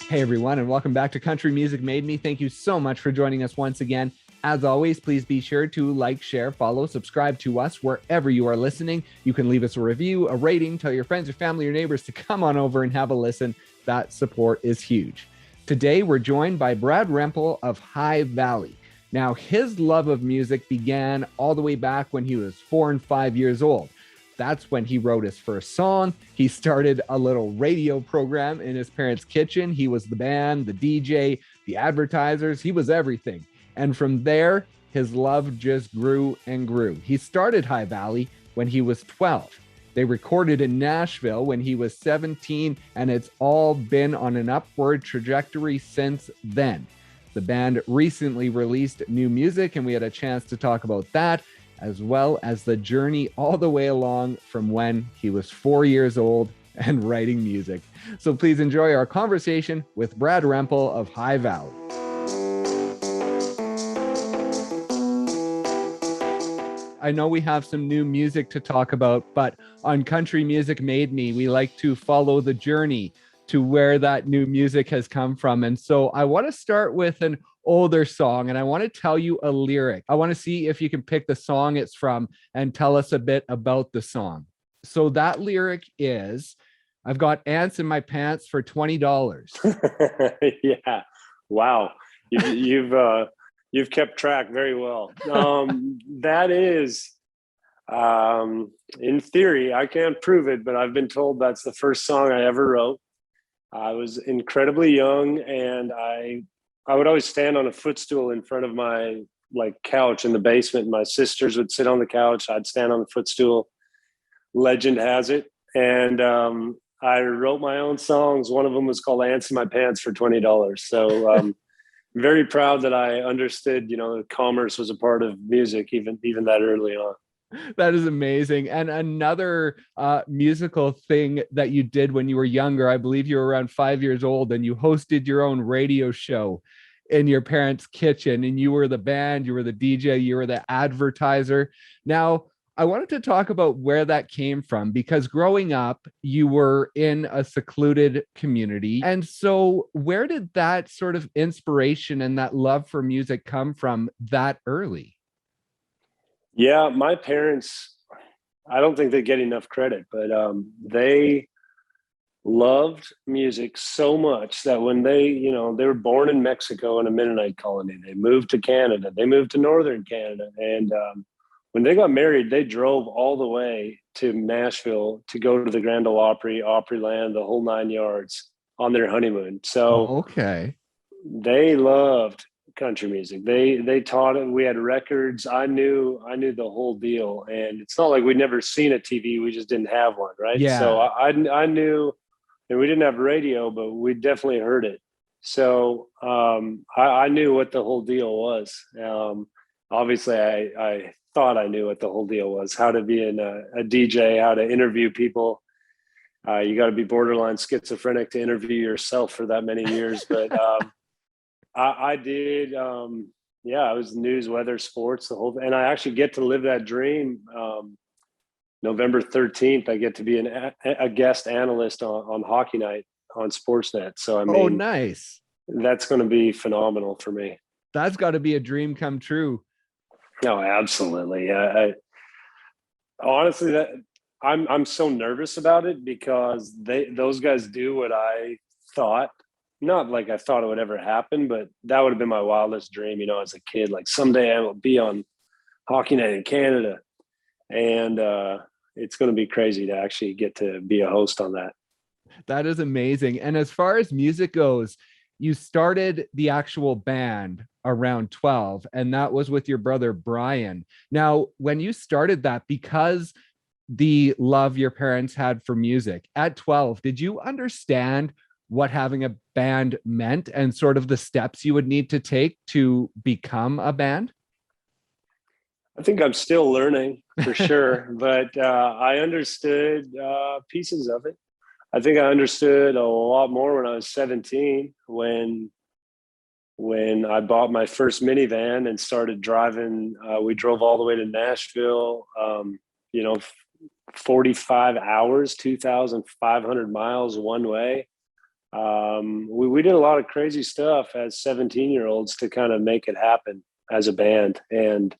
Hey everyone, and welcome back to Country Music Made Me. Thank you so much for joining us once again. As always, please be sure to like, share, follow, subscribe to us wherever you are listening. You can leave us a review, a rating, tell your friends, your family, your neighbors to come on over and have a listen. That support is huge. Today, we're joined by Brad Rempel of High Valley. Now, his love of music began all the way back when he was 4 and 5 years old. That's when he wrote his first song. He started a little radio program in his parents' kitchen. He was the band, the DJ, the advertisers. He was everything. And from there, his love just grew and grew. He started High Valley when he was 12. They recorded in Nashville when he was 17, and it's all been on an upward trajectory since then. The band recently released new music, and we had a chance to talk about that, as well as the journey all the way along from when he was 4 years old and writing music. So please enjoy our conversation with Brad Rempel of High Valley. I know we have some new music to talk about, but on Country Music Made Me, we like to follow the journey to where that new music has come from. And so I want to start with an older song, and I want to tell you a lyric. I want to see if you can pick the song it's from and tell us a bit about the song. So that lyric is, I've got ants in my pants for $20. Yeah. Wow. You've kept track very well. That is, in theory, I can't prove it, but I've been told that's the first song I ever wrote. I was incredibly young, and I would always stand on a footstool in front of my couch in the basement. My sisters would sit on the couch. I'd stand on the footstool. Legend has it. And I wrote my own songs. One of them was called Ants in My Pants for $20. So very proud that I understood, commerce was a part of music, even that early on. That is amazing. And another musical thing that you did when you were younger, I believe you were around 5 years old, and you hosted your own radio show in your parents' kitchen, and you were the band, you were the DJ, you were the advertiser. Now, I wanted to talk about where that came from, because growing up, you were in a secluded community. And so where did that sort of inspiration and that love for music come from that early? Yeah, my parents, I don't think they get enough credit, but they loved music so much that when they were born in Mexico in a Mennonite colony, they moved to Canada, they moved to Northern Canada. And when they got married, they drove all the way to Nashville to go to the Grand Ole Opry, Opryland, the whole 9 yards on their honeymoon. So okay, they loved country music. They taught it. We had records. I knew the whole deal. And it's not like we'd never seen a TV. We just didn't have one, right? Yeah. So I knew, and we didn't have radio, but we definitely heard it. So I knew what the whole deal was. Obviously, I thought I knew what the whole deal was, how to be a DJ, how to interview people. You got to be borderline schizophrenic to interview yourself for that many years. But I did. I was news, weather, sports, the whole thing. And I actually get to live that dream. November 13th, I get to be a guest analyst on Hockey Night on Sportsnet. So, I mean, oh, nice. That's going to be phenomenal for me. That's got to be a dream come true. No, absolutely. Honestly, that I'm so nervous about it, because those guys do what I thought. Not like I thought it would ever happen, but that would have been my wildest dream, as a kid. Like, someday I will be on Hockey Night in Canada. And it's going to be crazy to actually get to be a host on that. That is amazing. And as far as music goes, you started the actual band around 12, and that was with your brother, Brian. Now, when you started that, because the love your parents had for music at 12, did you understand what having a band meant and sort of the steps you would need to take to become a band? I think I'm still learning for sure, but I understood pieces of it. I think I understood a lot more when I was 17, when I bought my first minivan and started driving. We drove all the way to Nashville, 45 hours, 2,500 miles one way. we did a lot of crazy stuff as 17-year-olds to kind of make it happen as a band. And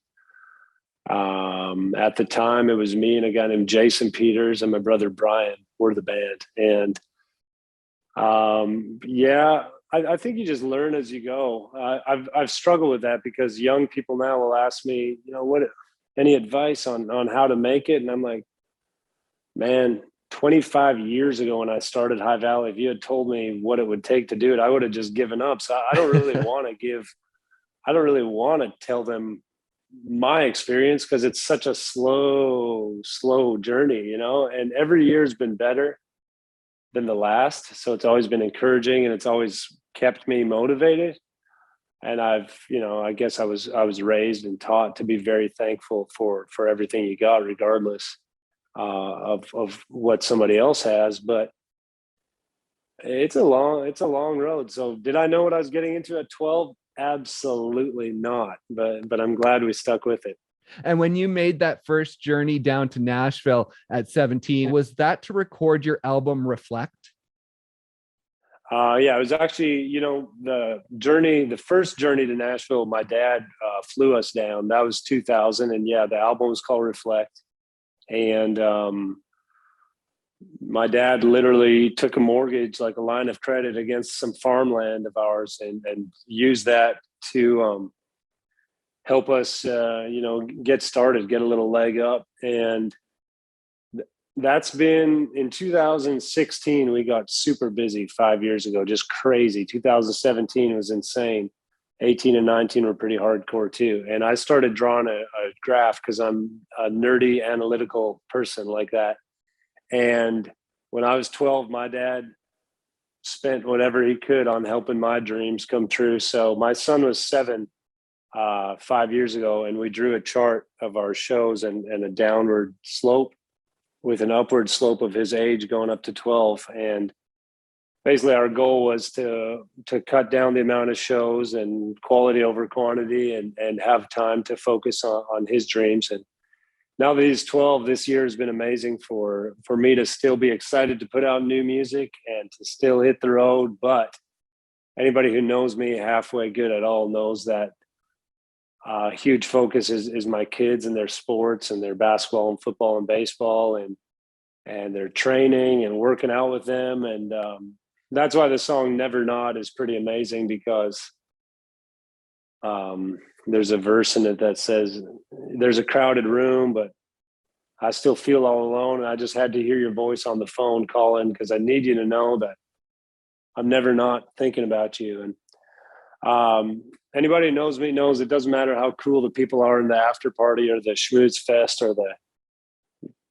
at the time, it was me and a guy named Jason Peters and my brother Brian were the band. And yeah, I think you just learn as you go. I've struggled with that because young people now will ask me, what any advice on how to make it, and I'm like, man, 25 years ago when I started High Valley, if you had told me what it would take to do it, I would have just given up. So I don't really want to tell them my experience because it's such a slow journey, and every year has been better than the last. So it's always been encouraging and it's always kept me motivated. And I guess I was raised and taught to be very thankful for everything you got, regardless of what somebody else has. But it's a long road. So did I know what I was getting into at 12? Absolutely not. But I'm glad we stuck with it. And when you made that first journey down to Nashville at 17, was that to record your album Reflect? Yeah, it was actually, the first journey to Nashville, my dad flew us down. That was 2000. And yeah, the album was called Reflect. And my dad literally took a mortgage, like a line of credit against some farmland of ours, and used that to help us, get started, get a little leg up. And that's been in 2016. We got super busy 5 years ago, just crazy. 2017 was insane. 18 and 19 were pretty hardcore too. And I started drawing a graph because I'm a nerdy analytical person like that. And when I was 12, my dad spent whatever he could on helping my dreams come true. So my son was 7 5 years ago, and we drew a chart of our shows and a downward slope with an upward slope of his age going up to 12. And basically our goal was to cut down the amount of shows and quality over quantity, and have time to focus on his dreams. And now that he's 12, this year has been amazing for me to still be excited to put out new music and to still hit the road. But anybody who knows me halfway good at all knows that huge focus is my kids and their sports and their basketball and football and baseball and their training and working out with them. And that's why the song Never Not is pretty amazing, because there's a verse in it that says, there's a crowded room, but I still feel all alone. And I just had to hear your voice on the phone calling, because I need you to know that I'm never not thinking about you. And anybody who knows me knows it doesn't matter how cool the people are in the after party or the schmooze fest or the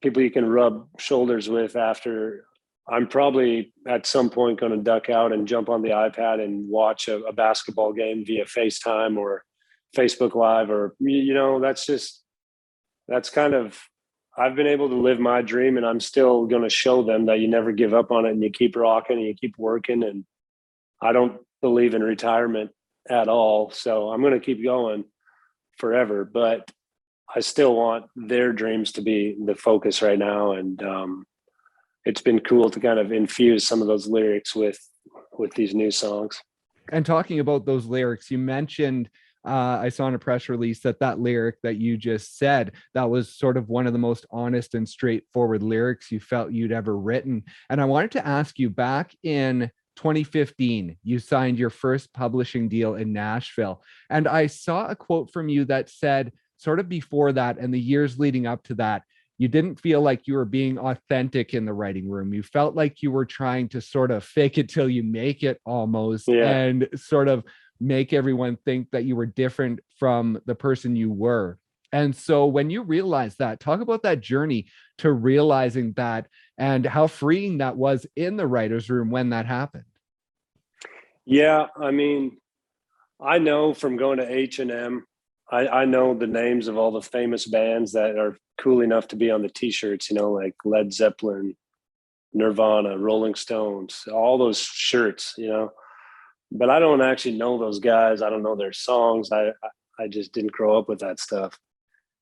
people you can rub shoulders with after. I'm probably at some point going to duck out and jump on the iPad and watch a basketball game via FaceTime or Facebook Live, or, that's kind of, I've been able to live my dream, and I'm still going to show them that you never give up on it and you keep rocking and you keep working. And I don't believe in retirement at all. So I'm going to keep going forever, but I still want their dreams to be the focus right now. And it's been cool to kind of infuse some of those lyrics with these new songs. And talking about those lyrics, you mentioned, I saw in a press release that lyric that you just said, that was sort of one of the most honest and straightforward lyrics you felt you'd ever written. And I wanted to ask you, back in 2015, you signed your first publishing deal in Nashville. And I saw a quote from you that said, sort of before that and the years leading up to that, you didn't feel like you were being authentic in the writing room. You felt like you were trying to sort of fake it till you make it almost, and sort of make everyone think that you were different from the person you were. And so when you realized that, talk about that journey to realizing that and how freeing that was in the writer's room when that happened. Yeah, I mean, I know from going to H&M, I know the names of all the famous bands that are cool enough to be on the t-shirts, like Led Zeppelin, Nirvana, Rolling Stones, all those shirts, but I don't actually know those guys. I don't know their songs. I just didn't grow up with that stuff.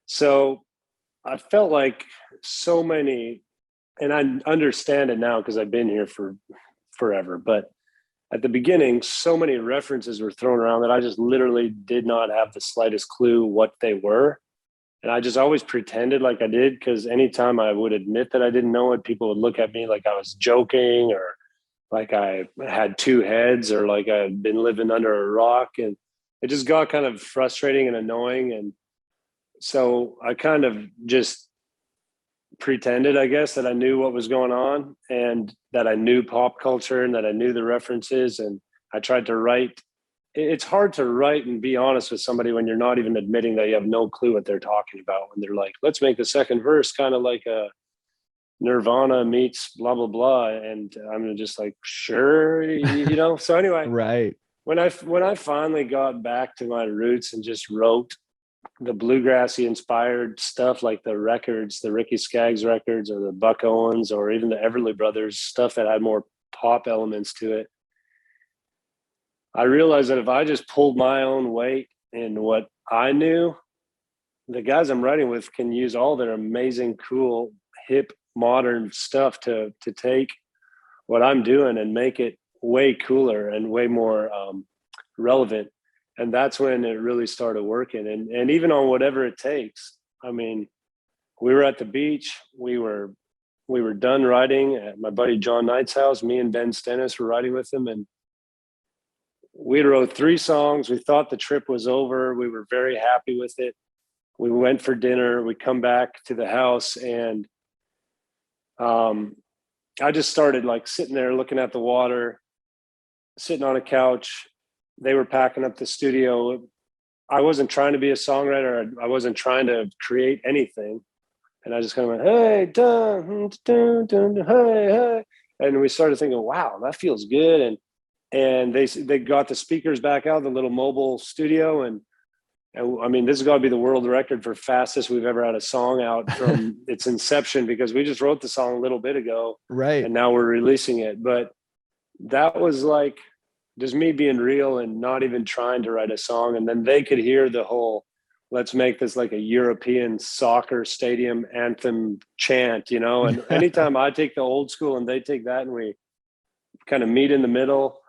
So I felt like so many, and I understand it now because I've been here for forever, but at the beginning, so many references were thrown around that I just literally did not have the slightest clue what they were. And I just always pretended like I did, because anytime I would admit that I didn't know it, people would look at me like I was joking, or like I had two heads, or like I'd been living under a rock. And it just got kind of frustrating and annoying. And so I kind of just pretended, I guess, that I knew what was going on, and that I knew pop culture, and that I knew the references. And I tried to write. It's hard to write and be honest with somebody when you're not even admitting that you have no clue what they're talking about. When they're like, let's make the second verse kind of like a Nirvana meets blah, blah, blah. And I'm just like, sure, you know? So anyway, Right. when I finally got back to my roots and just wrote the bluegrassy inspired stuff, like the records, the Ricky Skaggs records, or the Buck Owens, or even the Everly Brothers stuff that had more pop elements to it, I realized that if I just pulled my own weight in what I knew, the guys I'm writing with can use all their amazing, cool, hip, modern stuff to take what I'm doing and make it way cooler and way more relevant. And that's when it really started working. And even on Whatever It Takes, I mean, we were at the beach. We were done writing at my buddy John Knight's house. Me and Ben Stennis were writing with him, and we wrote 3 songs. We thought the trip was over. We were very happy with it. We went for dinner. We come back to the house, and I just started like sitting there looking at the water, sitting on a couch. They were packing up the studio. I wasn't trying to be a songwriter. I wasn't trying to create anything. And I just kind of went, hey, dun, dun, dun, dun, hey, hey. And we started thinking, wow, that feels good. And they got the speakers back out, the little mobile studio. And I mean, this has got to be the world record for fastest we've ever had a song out from its inception, because we just wrote the song a little bit ago. Right. And now we're releasing it. But that was like just me being real and not even trying to write a song. And then they could hear the whole, let's make this like a European soccer stadium anthem chant, you know? And anytime I take the old school and they take that and we kind of meet in the middle,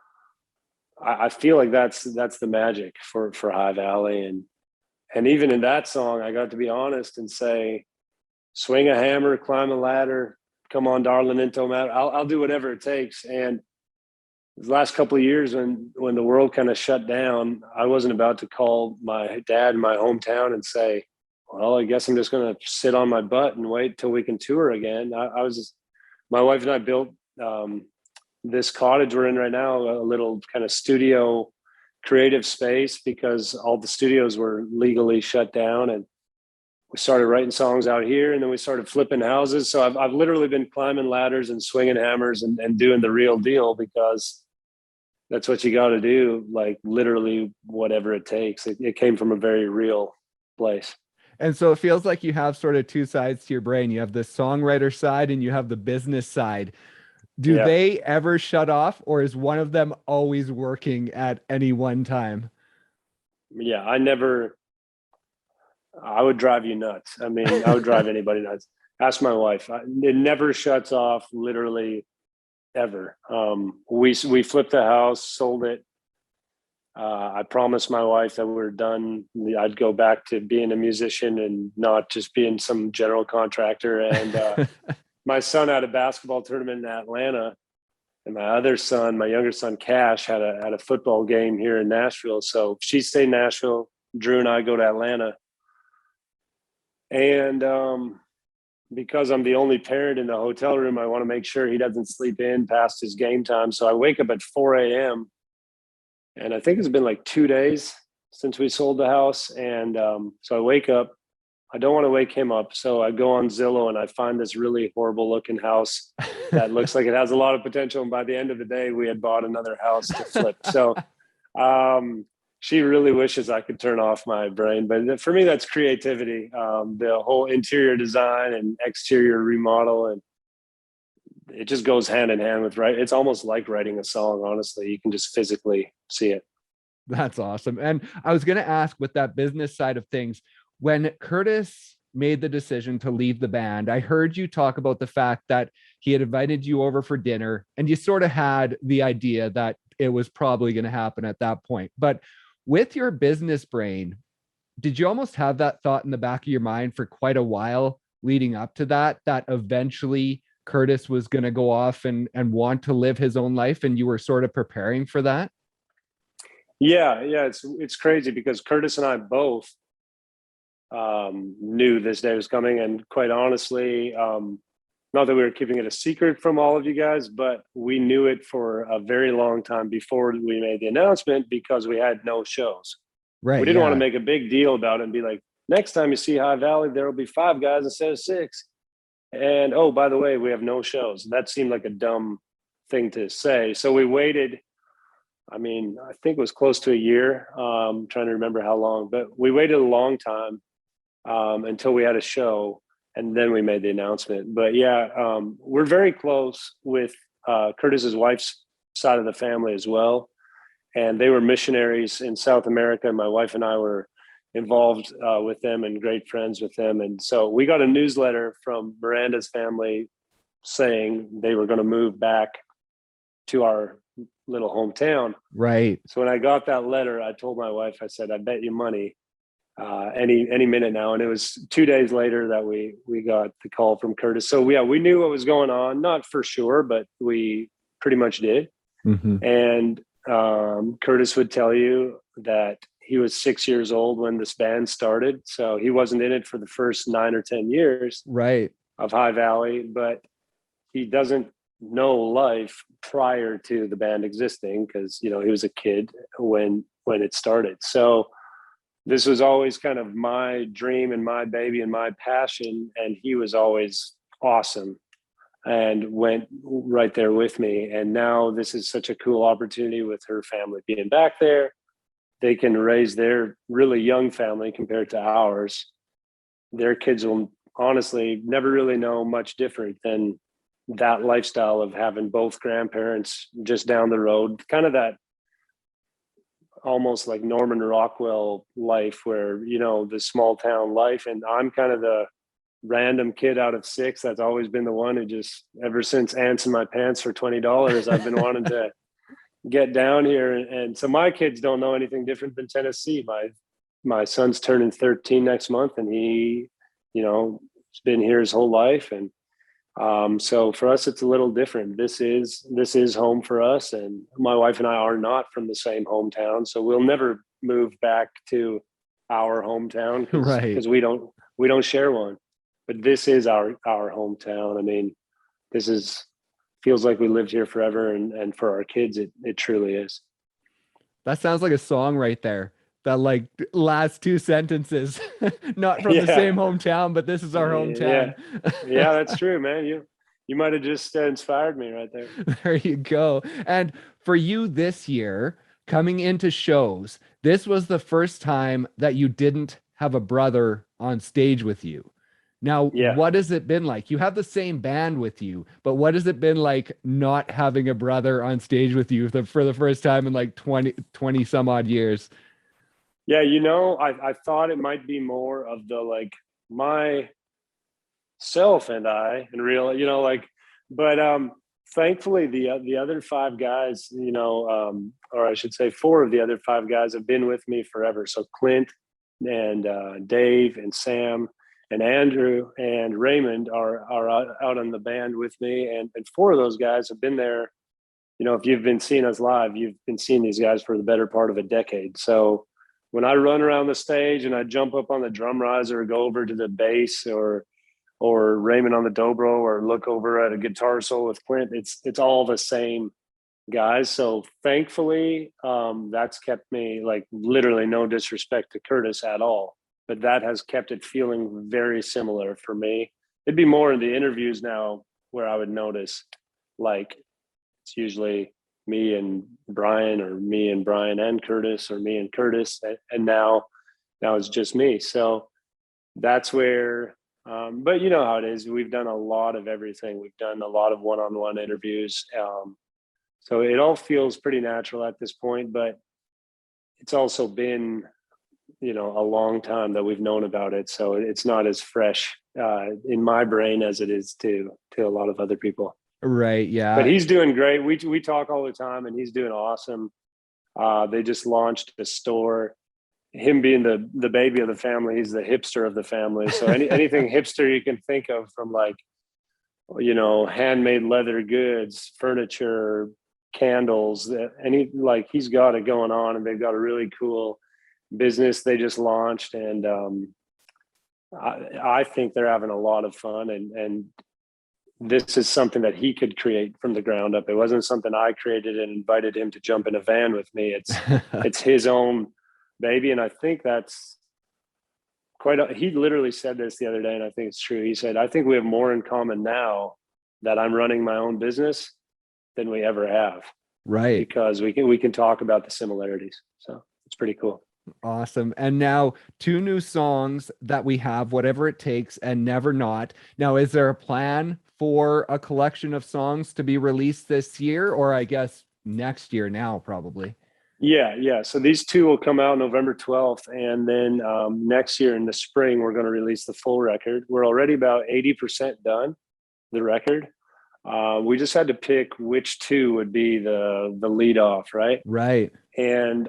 I feel like that's the magic for High Valley. And even in that song, I got to be honest and say, swing a hammer, climb a ladder, come on, darling, it don't matter. I'll do whatever it takes. And the last couple of years when the world kind of shut down, I wasn't about to call my dad in my hometown and say, well, I guess I'm just going to sit on my butt and wait till we can tour again. My wife and I built this cottage we're in right now, a little kind of studio creative space, because all the studios were legally shut down. And we started writing songs out here, and then we started flipping houses. So I've literally been climbing ladders and swinging hammers and doing the real deal, because that's what you got to do. Like literally whatever it takes. It came from a very real place. And so it feels like you have sort of 2 sides to your brain. You have the songwriter side and you have the business side. Do they ever shut off, or is one of them always working at any one time? Yeah, I would drive you nuts. I mean, I would drive anybody nuts. Ask my wife. It never shuts off, literally ever. We flipped the house, sold it. I promised my wife that we were done. I'd go back to being a musician and not just being some general contractor. And my son had a basketball tournament in Atlanta, and my other son, my younger son, Cash, had a football game here in Nashville. So she stayed in Nashville. Drew and I go to Atlanta. And because I'm the only parent in the hotel room, I want to make sure he doesn't sleep in past his game time. So I wake up at 4 a.m. And I think it's been like 2 days since we sold the house. And so I wake up. I don't want to wake him up. So I go on Zillow and I find this really horrible looking house that looks like it has a lot of potential. And by the end of the day, we had bought another house to flip. So she really wishes I could turn off my brain. But for me, that's creativity. The whole interior design and exterior remodel, and it just goes hand in hand with It's almost like writing a song, honestly. You can just physically see it. That's awesome. And I was going to ask, with that business side of things, when Curtis made the decision to leave the band, I heard you talk about the fact that he had invited you over for dinner, and you sort of had the idea that it was probably going to happen at that point. But with your business brain, did you almost have that thought in the back of your mind for quite a while leading up to that, that eventually Curtis was going to go off and want to live his own life, and you were sort of preparing for that? Yeah, it's crazy because Curtis and I both knew this day was coming, and quite honestly, not that we were keeping it a secret from all of you guys, but we knew it for a very long time before we made the announcement because we had no shows. Right. We didn't want to Yeah. make a big deal about it and be like, next time you see High Valley, there will be 5 guys instead of 6. And oh, by the way, we have no shows. That seemed like a dumb thing to say. So we waited. I mean, I think it was close to a year. Trying to remember how long, but we waited a long time until we had a show, and then we made the announcement. But yeah, we're very close with Curtis's wife's side of the family as well, and they were missionaries in South America. My wife and I were involved with them and great friends with them, and so we got a newsletter from Miranda's family saying they were going to move back to our little hometown. Right. So when I got that letter, I told my wife, I said, I bet you money any minute now. And it was 2 days later that we got the call from Curtis. So yeah, we knew what was going on, not for sure, but we pretty much did. Mm-hmm. And Curtis would tell you that he was 6 years old when this band started. So he wasn't in it for the first 9 or 10 years Right. of High Valley, but he doesn't know life prior to the band existing because, you know, he was a kid when it started. So this was always kind of my dream and my baby and my passion. And he was always awesome and went right there with me. And now this is such a cool opportunity with her family being back there. They can raise their really young family compared to ours. Their kids will honestly never really know much different than that lifestyle of having both grandparents just down the road, kind of that almost like Norman Rockwell life where, you know, the small town life. And I'm kind of the random kid out of 6 that's always been the one who just, ever since Ants in My Pants for $20, I've been wanting to get down here. And so my kids don't know anything different than Tennessee. My son's turning 13 next month, and he, you know, has been here his whole life. And so for us, it's a little different. This is home for us, and my wife and I are not from the same hometown, so we'll never move back to our hometown Right. because we don't share one. But this is our hometown. I mean, feels like we lived here forever, and for our kids, it truly is. That sounds like a song right there. That like last 2 sentences, not from the Yeah. same hometown, but this is our hometown. Yeah, that's true, man. You might have just inspired me right there. There you go. And for you this year, coming into shows, this was the first time that you didn't have a brother on stage with you. Now, Yeah. what has it been like? You have the same band with you, but what has it been like not having a brother on stage with you for the first time in like 20 some odd years? Yeah, you know, I thought it might be more of the like myself and I and real, you know, like, but thankfully the other 5 guys, you know, or I should say 4 of the other 5 guys have been with me forever. So Clint and Dave and Sam and Andrew and Raymond are out on the band with me, and 4 of those guys have been there. You know, if you've been seeing us live, you've been seeing these guys for the better part of a decade. So when I run around the stage and I jump up on the drum riser or go over to the bass or Raymond on the dobro or look over at a guitar solo with Clint, it's all the same guys. So thankfully, that's kept me, like, literally no disrespect to Curtis at all, but that has kept it feeling very similar for me. It'd be more in the interviews now where I would notice, like, it's usually me and Brian or me and Brian and Curtis or me and Curtis. And now it's just me. So that's where, but you know how it is. We've done a lot of everything. We've done a lot of one-on-one interviews. So it all feels pretty natural at this point, but it's also been, you know, a long time that we've known about it. So it's not as fresh in my brain as it is to a lot of other people. Right. But Yeah. he's doing great. We talk all the time, and he's doing awesome. They just launched a store. Him being the baby of the family, he's the hipster of the family. So anything hipster you can think of, from like, handmade leather goods, furniture, candles, like, he's got it going on, and they've got a really cool business they just launched. And I think they're having a lot of fun, and this is something that he could create from the ground up. It wasn't something I created and invited him to jump in a van with me. It's his own baby. And I think that's he literally said this the other day, and I think it's true. He said, I think we have more in common now that I'm running my own business than we ever have, Right. because we can talk about the similarities. So it's pretty cool. Awesome. And now 2 new songs that we have, Whatever It Takes and Never Not. Now, is there a plan for a collection of songs to be released this year, or I guess next year now, probably? Yeah. So these two will come out November 12th. And then next year in the spring, we're going to release the full record. We're already about 80% done, the record. We just had to pick which two would be the lead off, right? Right. And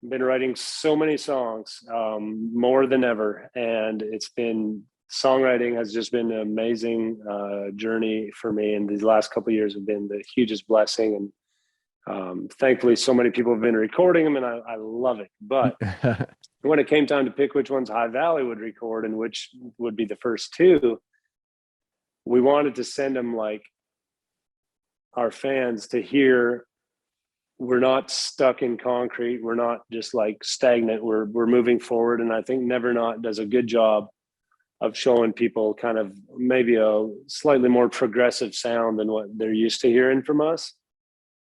been writing so many songs, more than ever. And songwriting has just been an amazing journey for me. And these last couple of years have been the hugest blessing. And thankfully, so many people have been recording them, and I love it. But when it came time to pick which ones High Valley would record and which would be the first two, we wanted to send them, like, our fans to hear we're not stuck in concrete. We're not just like stagnant. We're moving forward. And I think Never Not does a good job of showing people kind of maybe a slightly more progressive sound than what they're used to hearing from us.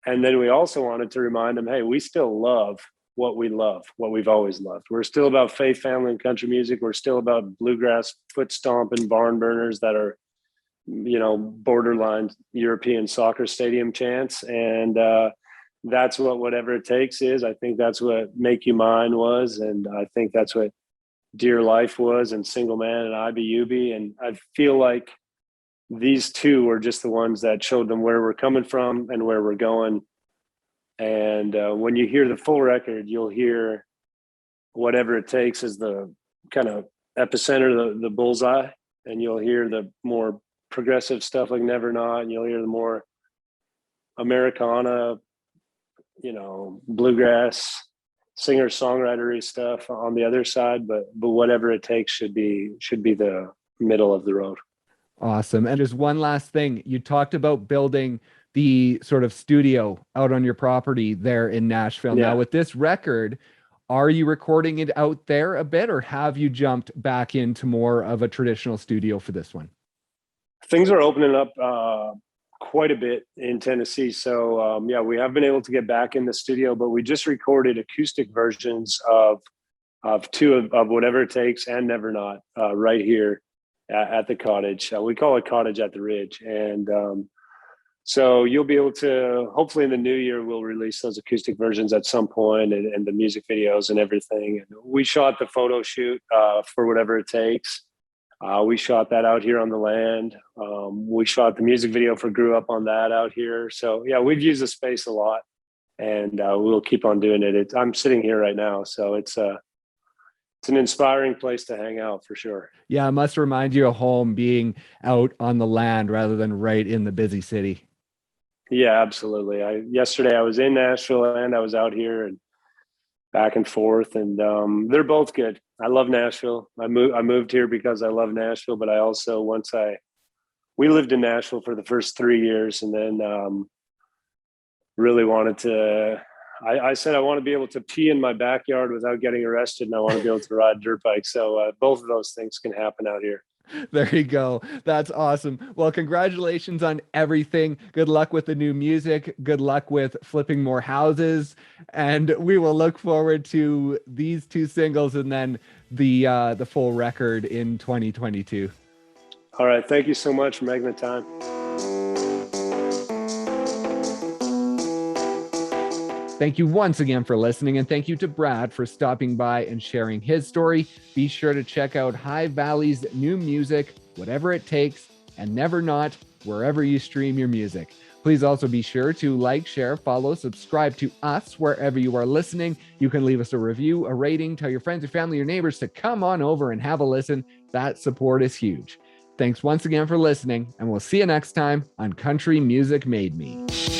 And then we also wanted to remind them, hey, we still love, what we've always loved. We're still about faith, family, and country music. We're still about bluegrass, foot stomping barn burners that are, borderline European soccer stadium chants. And that's what Whatever It Takes is. I think that's what Make You Mine was. And I think that's what Dear Life was, and Single Man and I Be You Be. And I feel like these two were just the ones that showed them where we're coming from and where we're going. And when you hear the full record, you'll hear Whatever It Takes is the kind of epicenter, the bullseye. And you'll hear the more progressive stuff like Never Not, and you'll hear the more Americana, bluegrass, singer-songwritery stuff on the other side. But Whatever It Takes should be the middle of the road. Awesome. And just one last thing. You talked about building the sort of studio out on your property there in Nashville. Yeah. Now, with this record, are you recording it out there a bit, or have you jumped back into more of a traditional studio for this one? Things are opening up quite a bit in Tennessee. So we have been able to get back in the studio, but we just recorded acoustic versions of two of Whatever It Takes and Never Not right here at the cottage. We call it Cottage at the Ridge. And so you'll be able to, hopefully in the new year, we'll release those acoustic versions at some point, and the music videos and everything. And we shot the photo shoot for Whatever It Takes. We shot that out here on the land. We shot the music video for Grew Up on that out here. So yeah, we've used the space a lot, and we'll keep on doing it. I'm sitting here right now, so it's an inspiring place to hang out for sure. Yeah, it must remind you of home, being out on the land rather than right in the busy city. Yeah, absolutely. Yesterday I was in Nashville and I was out here, and back and forth, and they're both good. I love Nashville. I moved here because I love Nashville, but I also, we lived in Nashville for the first 3 years, and then really wanted to, I said I want to be able to pee in my backyard without getting arrested, and I want to be able to ride dirt bikes. So both of those things can happen out here. There you go. That's awesome. Well, congratulations on everything. Good luck with the new music. Good luck with flipping more houses. And we will look forward to these 2 singles and then the full record in 2022. All right. Thank you so much for making the time. Thank you once again for listening, and thank you to Brad for stopping by and sharing his story. Be sure to check out High Valley's new music, Whatever It Takes and Never Not, wherever you stream your music. Please also be sure to like, share, follow, subscribe to us wherever you are listening. You can leave us a review, a rating, tell your friends, your family, your neighbors to come on over and have a listen. That support is huge. Thanks once again for listening, and we'll see you next time on Country Music Made Me.